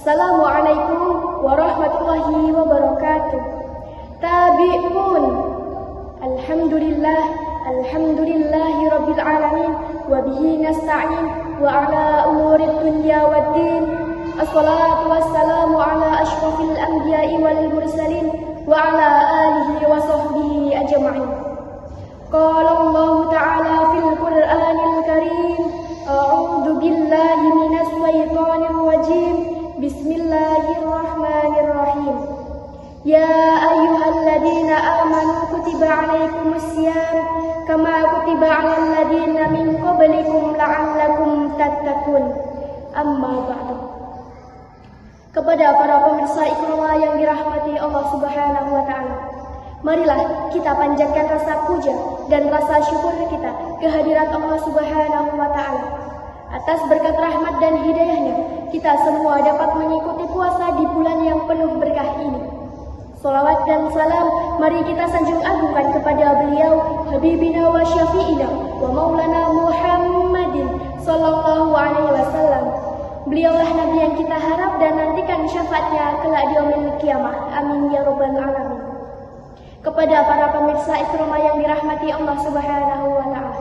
Assalamualaikum warahmatullahi wabarakatuh. Tabi'un. Alhamdulillahi rabbil alamin wa bihi nasta'in wa ala umurid dunya waddin. Assalatu wassalamu ala asyrafil anbiya'i wal mursalin wa ala alihi wa sahbihi ajma'in. Qala Allah ta'ala fil Qur'anil Karim, a'udzu billahi minas syaitonir rajim. Bismillahirrahmanirrahim. Ya ayyuhalladzina amanu kutiba alaikumusiyam kama kutiba alal ladzina min qablikum la'allakum tattaqun. Amma ba'du. Kepada para pemirsa Iqra yang dirahmati Allah Subhanahu wa taala, marilah kita panjatkan rasa puja dan rasa syukur kita kehadirat Allah Subhanahu wa taala. Atas berkat rahmat dan hidayahnya, kita semua dapat mengikuti puasa di bulan yang penuh berkah ini. Salawat dan salam mari kita sanjung agungkan kepada beliau, Habibina wa Syafi'ina wa Maulana Muhammadin sallallahu alaihi wasallam. Beliaulah Nabi yang kita harap dan nantikan syafaatnya kelak di yaumil kiamah. Amin ya rabbal alamin. Kepada para pemirsa Iqra yang dirahmati Allah Subhanahu wa taala,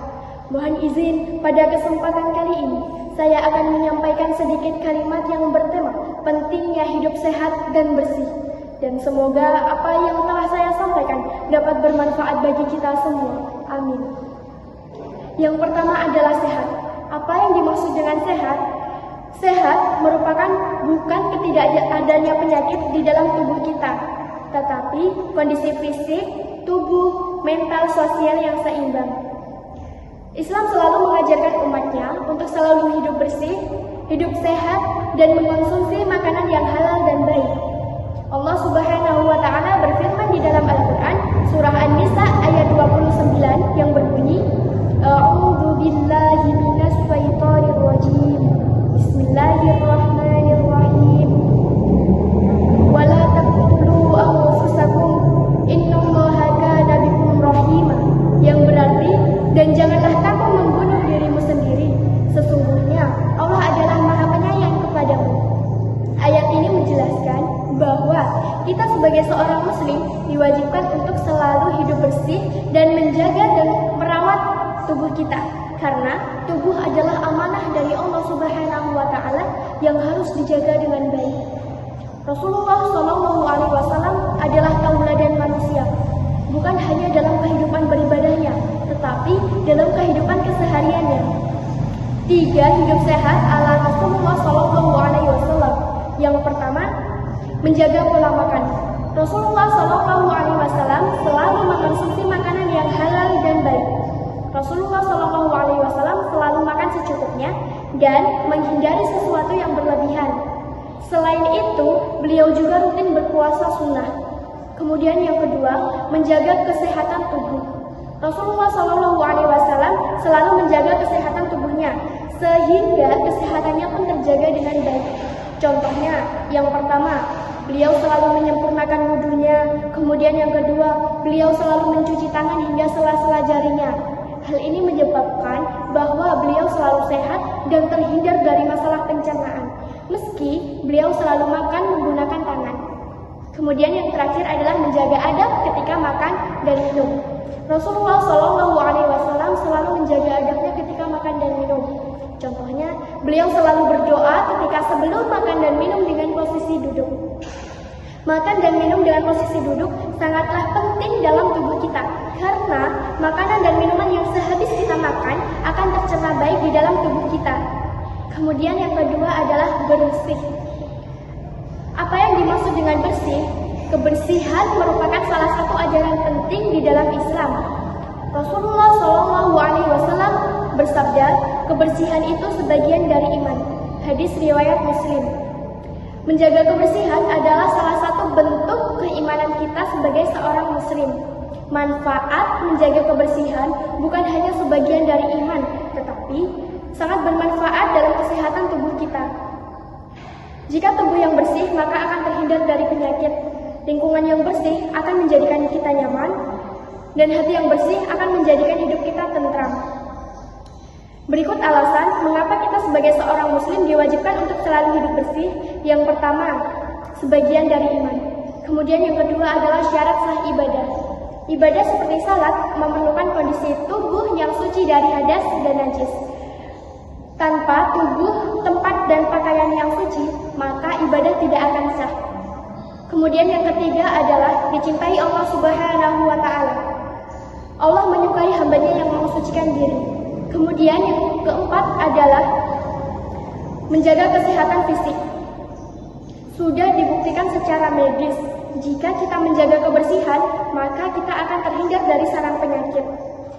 mohon izin pada kesempatan kali ini saya akan menyampaikan sedikit kalimat yang bertema pentingnya hidup sehat dan bersih. Dan semoga apa yang telah saya sampaikan dapat bermanfaat bagi kita semua. Amin. Yang pertama adalah sehat. Apa yang dimaksud dengan sehat? Sehat merupakan bukan ketidakadanya penyakit di dalam tubuh kita, tetapi kondisi fisik, tubuh, mental, sosial yang seimbang. Islam selalu mengajarkan umatnya untuk selalu hidup bersih, hidup sehat, dan mengkonsumsi makanan yang halal dan baik. Allah Subhanahu wa taala berfirman di dalam Al-Qur'an surah An-Nisa ayat 29 yang berbunyi, A'udzu billahi minas syaitonir rajim. Bismillahirrahmanirrahim. Wala taqtulu anfusakum innallaha kana bikum rahima. Yang berarti, dan janganlah kamu membunuh dirimu sendiri. Sesungguhnya Allah adalah Maha Penyayang kepadamu. Ayat ini menjelaskan bahwa kita sebagai seorang muslim diwajibkan untuk selalu hidup bersih dan menjaga dan merawat tubuh kita, karena tubuh adalah amanah dari Allah Subhanahu wa taala yang harus dijaga dengan baik. Rasulullah Shallallahu alaihi wasallam adalah tauladan manusia, bukan hanya dalam kehidupan beribadahnya, tetapi dalam kehidupan kesehariannya. 3 hidup sehat ala Rasulullah Shallallahu alaihi wasallam. Yang pertama, menjaga pola makan. Rasulullah Shallallahu alaihi wasallam selalu mengkonsumsi makanan yang halal dan baik. Rasulullah Shallallahu alaihi wasallam selalu makan secukupnya dan menghindari sesuatu yang berlebihan. Selain itu, beliau juga rutin berpuasa sunnah. Kemudian yang kedua, menjaga kesehatan tubuh. Rasulullah Shallallahu alaihi wasallam selalu menjaga kesehatan tubuhnya sehingga kesehatannya pun terjaga dengan baik. Contohnya, yang pertama, beliau selalu menyempurnakan wudunya. Kemudian yang kedua, beliau selalu mencuci tangan hingga sela-sela jarinya. Hal ini menyebabkan bahwa beliau selalu sehat dan terhindar dari masalah pencernaan, meski beliau selalu makan menggunakan tangan. Kemudian yang terakhir adalah menjaga adab ketika makan dan minum. Rasulullah Shallallahu alaihi wasallam selalu menjaga adabnya ketika makan dan minum. Contohnya, beliau selalu berdoa ketika sebelum makan dan minum dengan posisi duduk. Makan dan minum dengan posisi duduk sangatlah penting dalam tubuh kita, karena makanan dan minuman yang sehabis kita makan akan tercerna baik di dalam tubuh kita. Kemudian yang kedua adalah bersih. Apa yang dimaksud dengan bersih? Kebersihan merupakan salah satu ajaran penting di dalam Islam. Rasulullah SAW bersabda, kebersihan itu sebagian dari iman. Hadis riwayat Muslim. Menjaga kebersihan adalah salah satu bentuk keimanan kita sebagai seorang muslim. Manfaat menjaga kebersihan bukan hanya sebagian dari iman, tetapi sangat bermanfaat dalam kesehatan tubuh kita. Jika tubuh yang bersih, maka akan terhindar dari penyakit. Lingkungan yang bersih akan menjadikan kita nyaman, dan hati yang bersih akan menjadikan hidup kita tentram. Berikut alasan mengapa kita sebagai seorang muslim diwajibkan untuk selalu hidup bersih. Yang pertama, sebagian dari iman. Kemudian yang kedua adalah syarat sah ibadah. Ibadah seperti salat memerlukan kondisi tubuh yang suci dari hadas dan najis. Tanpa tubuh, tempat, dan pakaian yang suci, maka ibadah tidak akan sah. Kemudian yang ketiga adalah dicintai Allah Subhanahu wa Ta'ala. Allah menyukai hambanya yang mensucikan diri. Kemudian yang keempat adalah menjaga kesehatan fisik. Sudah dibuktikan secara medis, jika kita menjaga kebersihan, maka kita akan terhindar dari sarang penyakit.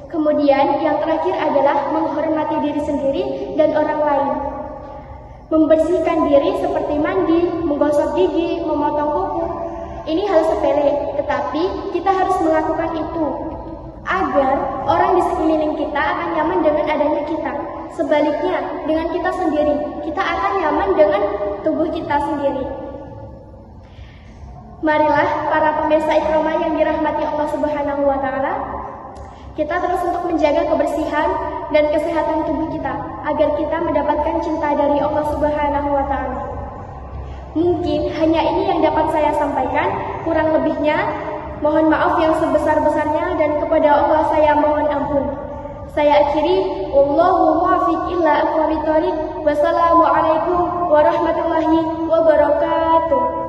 Kemudian yang terakhir adalah menghormati diri sendiri dan orang lain. Membersihkan diri seperti mandi, menggosok gigi, memotong kuku. Ini hal sepele, tetapi kita harus melakukan itu agar orang di sekeliling kita akan nyaman dengan adanya kita. Sebaliknya, dengan kita sendiri, kita akan nyaman dengan tubuh kita sendiri. Marilah para pemirsa Ikromah yang dirahmati Allah Subhanahu wa Ta'ala, kita terus untuk menjaga kebersihan dan kesehatan tubuh kita agar kita mendapatkan cinta dari Allah Subhanahu wa Ta'ala. Mungkin hanya ini yang dapat saya sampaikan, kurang lebihnya mohon maaf yang sebesar-besarnya dan kepada Allah saya mohon ampun. Saya akhiri, wallahu muwaffiq ila aqwamit thoriq. Wassalamualaikum warahmatullahi wabarakatuh.